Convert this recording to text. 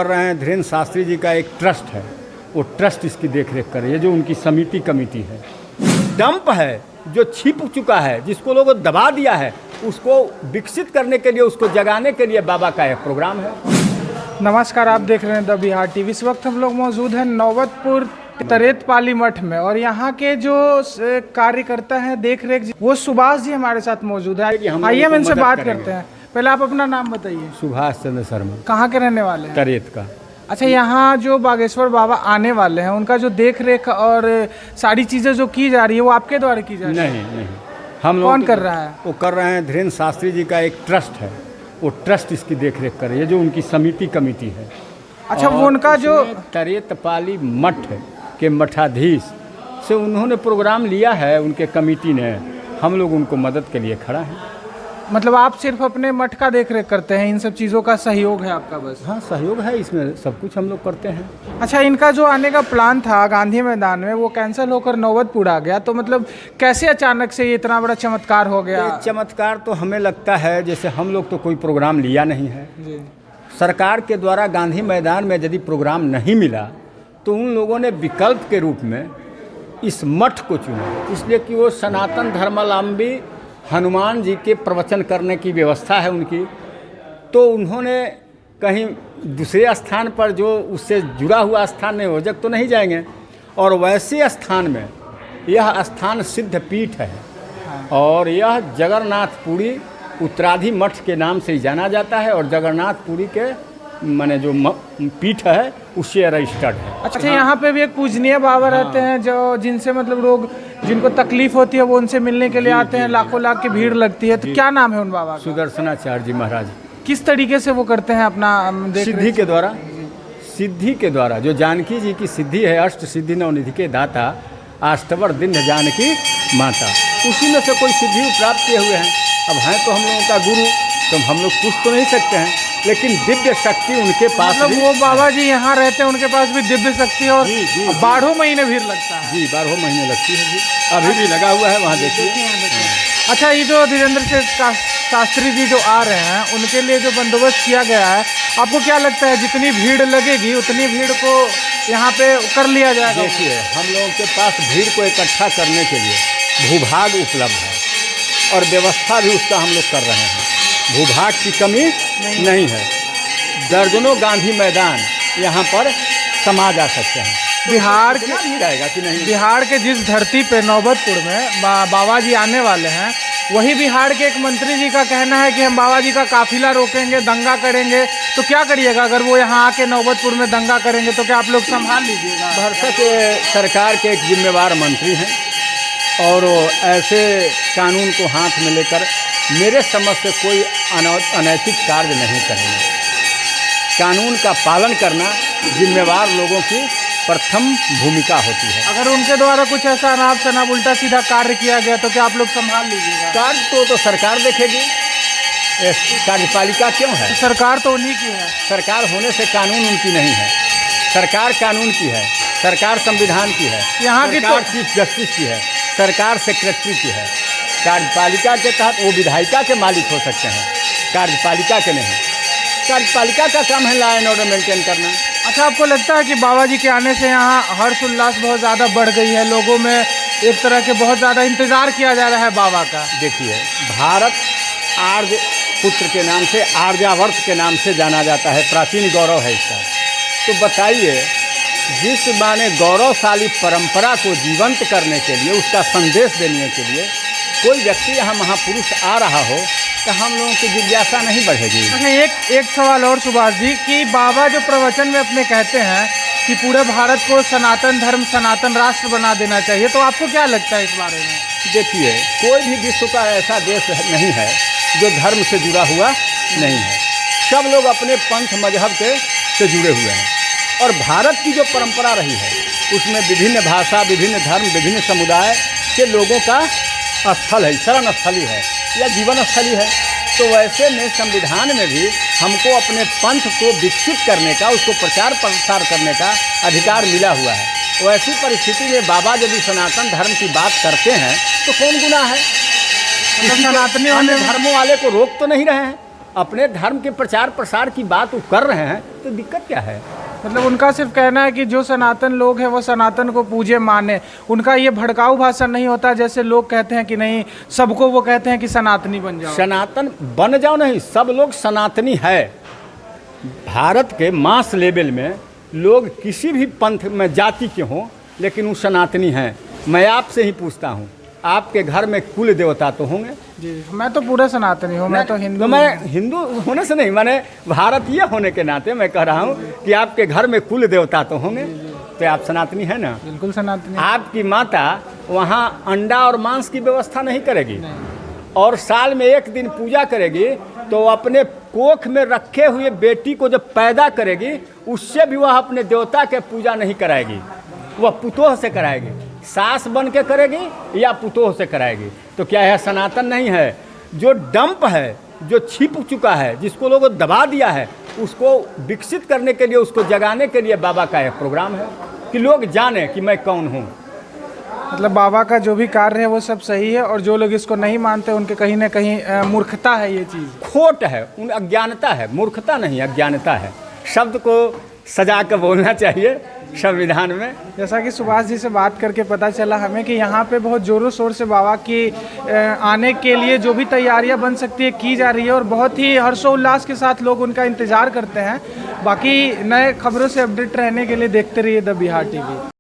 कर रहे हैं। धीरेन्द्र शास्त्री जी का एक ट्रस्ट है, वो ट्रस्ट इसकी देखरेख करे। ये जो उनकी समिति कमेटी है, डंप है जो छिप चुका है, जिसको लोगों दबा दिया है, उसको विकसित करने के लिए, उसको जगाने के लिए बाबा का एक प्रोग्राम है। नमस्कार, आप देख रहे हैं द बिहार टीवी। इस वक्त हम लोग मौजूद हैं नौबतपुर तरेतपाली मठ में और यहाँ के जो कार्यकर्ता हैं देख रेख, वो सुभाष जी हमारे साथ मौजूद है। आइए हम इनसे बात करते हैं। पहले आप अपना नाम बताइए। सुभाष चंद्र शर्मा। कहाँ के रहने वाले हैं? तरेत का। अच्छा, यहाँ जो बागेश्वर बाबा आने वाले हैं, उनका जो देख रेख और सारी चीज़ें जो की जा रही है, वो आपके द्वारा की जा रही है? नहीं, हम लोग कौन कर रहा है? वो कर रहे हैं। धीरेन्द्र शास्त्री जी का एक ट्रस्ट है, वो ट्रस्ट इसकी देखरेख करे। ये जो उनकी समिति कमेटी है। अच्छा, वो उनका जो तरेतपाली मठ के मठाधीश से उन्होंने प्रोग्राम लिया है, उनके कमेटी ने। हम लोग उनको मदद के लिए खड़ा है। मतलब आप सिर्फ अपने मठ का देख रेख करते हैं, इन सब चीज़ों का सहयोग है आपका बस? हाँ, सहयोग है, इसमें सब कुछ हम लोग करते हैं। अच्छा, इनका जो आने का प्लान था गांधी मैदान में, वो कैंसिल होकर नौबतपुर आ गया, तो मतलब कैसे अचानक से ये इतना बड़ा चमत्कार हो गया? चमत्कार तो हमें लगता है जैसे हम लोग तो कोई प्रोग्राम लिया नहीं है जी। सरकार के द्वारा गांधी मैदान में यदि प्रोग्राम नहीं मिला तो उन लोगों ने विकल्प के रूप में इस मठ को चुना, इसलिए कि वो सनातन धर्मावलंबी हनुमान जी के प्रवचन करने की व्यवस्था है उनकी। तो उन्होंने कहीं दूसरे स्थान पर जो उससे जुड़ा हुआ स्थान नहीं, हो जग तो नहीं जाएंगे। और वैसे स्थान में यह स्थान सिद्ध पीठ है और यह जगन्नाथपुरी उत्तराधि मठ के नाम से ही जाना जाता है और जगन्नाथपुरी के माने जो पीठ है उससे रजिस्टर्ड है। अच्छा, यहाँ पे भी एक पूजनीय बाबा रहते हैं जो जिनसे मतलब लोग जिनको तकलीफ होती है वो उनसे मिलने के लिए आते हैं, लाखों लाख की भीड़ लगती है। तो क्या नाम है उन बाबा का? सुदर्शनाचार्य जी महाराज। किस तरीके से वो करते हैं अपना सिद्धि के द्वारा? सिद्धि के द्वारा जो जानकी जी की सिद्धि है, अष्ट सिद्धि नवनिधि के दाता, अष्टवर दिन जानकी माता, उसी में से कोई सिद्धि प्राप्त किए हुए हैं। अब हैं तो हम लोगों का गुरु, तो हम लोग पूछ तो नहीं सकते हैं, लेकिन दिव्य शक्ति उनके पास। मतलब वो बाबा जी यहाँ रहते हैं, उनके पास भी दिव्य शक्ति और 12 महीने भीड़ लगता है जी। 12 महीने लगती है जी, अभी भी लगा हुआ है वहाँ, देखिए। अच्छा, ये जो धीरेन्द्र शास्त्री जी जो आ रहे हैं, उनके लिए जो बंदोबस्त किया गया है, आपको क्या लगता है जितनी भीड़ लगेगी उतनी भीड़ को यहाँ पे कर लिया जाएगा? देखिए, हम लोगों के पास भीड़ को इकट्ठा करने के लिए भूभाग उपलब्ध है और व्यवस्था भी उसका हम लोग कर रहे हैं। भूभाग की कमी नहीं है। दर्जनों गांधी मैदान यहाँ पर समा जा सकते हैं। बिहार के भी रहेगा कि नहीं? बिहार के जिस धरती पे नौबतपुर में बाबा जी आने वाले हैं, वही बिहार के एक मंत्री जी का कहना है कि हम बाबा जी का काफिला रोकेंगे, दंगा करेंगे। तो क्या करिएगा अगर वो यहाँ आके नौबतपुर में दंगा करेंगे? तो क्या आप लोग संभाल लीजिएगा? भरसक सरकार के एक जिम्मेवार मंत्री हैं और ऐसे कानून को हाथ में लेकर मेरे समझ से कोई अनैतिक कार्य नहीं करेंगे। कानून का पालन करना जिम्मेवार लोगों की प्रथम भूमिका होती है। अगर उनके द्वारा कुछ ऐसा अनाप शनाप उल्टा सीधा कार्य किया गया तो क्या आप लोग संभाल लीजिएगा? कार्य तो सरकार देखेगी। कार्यपालिका क्यों है? सरकार तो उन्हीं की है। सरकार होने से कानून उनकी नहीं है। सरकार कानून की है, सरकार संविधान की है, यहाँ की तो चीफ जस्टिस की है, सरकार सेक्रेटरी की है। कार्यपालिका के तहत वो विधायिका के मालिक हो सकते हैं, कार्यपालिका के नहीं। कार्यपालिका का काम है लॉ एंड ऑर्डर मेंटेन करना। अच्छा, आपको लगता है कि बाबा जी के आने से यहाँ हर्ष उल्लास बहुत ज़्यादा बढ़ गई है? लोगों में एक तरह के बहुत ज़्यादा इंतज़ार किया जा रहा है बाबा का। देखिए, भारत आर्य पुत्र के नाम से, आर्यावर्त के नाम से जाना जाता है, प्राचीन गौरव है इसका। तो बताइए, जिस माने गौरवशाली परंपरा को जीवंत करने के लिए, उसका संदेश देने के लिए कोई व्यक्ति यहाँ महापुरुष आ रहा हो तो हम लोगों की जिज्ञासा नहीं बढ़ेगी। अच्छा, एक सवाल और सुभाष जी, कि बाबा जो प्रवचन में अपने कहते हैं कि पूरे भारत को सनातन धर्म, सनातन राष्ट्र बना देना चाहिए, तो आपको क्या लगता है इस बारे में? देखिए, कोई भी विश्व का ऐसा देश नहीं है जो धर्म से जुड़ा हुआ नहीं है। सब लोग अपने पंथ मजहब से जुड़े हुए हैं और भारत की जो परंपरा रही है उसमें विभिन्न भाषा, विभिन्न धर्म, विभिन्न समुदाय के लोगों का स्थल है, शरण स्थली है या जीवन स्थली है। तो वैसे में संविधान में भी हमको अपने पंथ को विकसित करने का, उसको प्रचार प्रसार करने का अधिकार मिला हुआ है। वैसी परिस्थिति में बाबा यदि सनातन धर्म की बात करते हैं तो कौन गुनाह है? सनातनी धर्मों वाले को रोक तो नहीं रहे हैं। अपने धर्म के प्रचार प्रसार की बात वो कर रहे हैं, तो दिक्कत क्या है? मतलब उनका सिर्फ कहना है कि जो सनातन लोग हैं वो सनातन को पूजे माने। उनका ये भड़काऊ भाषण नहीं होता जैसे लोग कहते हैं कि नहीं, सबको वो कहते हैं कि सनातनी बन जाओ। सनातन बन जाओ नहीं, सब लोग सनातनी है। भारत के मास लेवल में लोग किसी भी पंथ में जाति के हों, लेकिन वो सनातनी हैं। मैं आपसे ही पूछता हूँ, आपके घर में कुल देवता तो होंगे? जी, मैं तो पूरा सनातनी हूँ, मैं तो हिंदू। मैं हिंदू होने से नहीं, मैंने भारतीय होने के नाते मैं कह रहा हूँ कि आपके घर में कुल देवता तो होंगे, तो आप सनातनी है ना? बिल्कुल सनातनी। आपकी माता वहाँ अंडा और मांस की व्यवस्था नहीं करेगी, और साल में एक दिन पूजा करेगी, तो अपने कोख में रखे हुए बेटी को जब पैदा करेगी, उससे भी वह अपने देवता के पूजा नहीं कराएगी, वह पुतोह से कराएगी। सास बन के करेगी या पुतोह से कराएगी। तो क्या यह सनातन नहीं है? जो डंप है, जो छिप चुका है, जिसको लोगों दबा दिया है, उसको विकसित करने के लिए, उसको जगाने के लिए बाबा का एक प्रोग्राम है कि लोग जाने कि मैं कौन हूँ। मतलब बाबा का जो भी कार्य है वो सब सही है, और जो लोग इसको नहीं मानते उनके कहीं ना कहीं मूर्खता है, ये चीज़ खोट है, उन अज्ञानता है, मूर्खता नहीं अज्ञानता है। शब्द को सजा कर बोलना चाहिए संविधान में। जैसा कि सुभाष जी से बात करके पता चला हमें कि यहाँ पे बहुत ज़ोरों शोर से बाबा की आने के लिए जो भी तैयारियाँ बन सकती है की जा रही है, और बहुत ही हर्षोल्लास के साथ लोग उनका इंतज़ार करते हैं। बाकी नए खबरों से अपडेट रहने के लिए देखते रहिए द बिहार टीवी।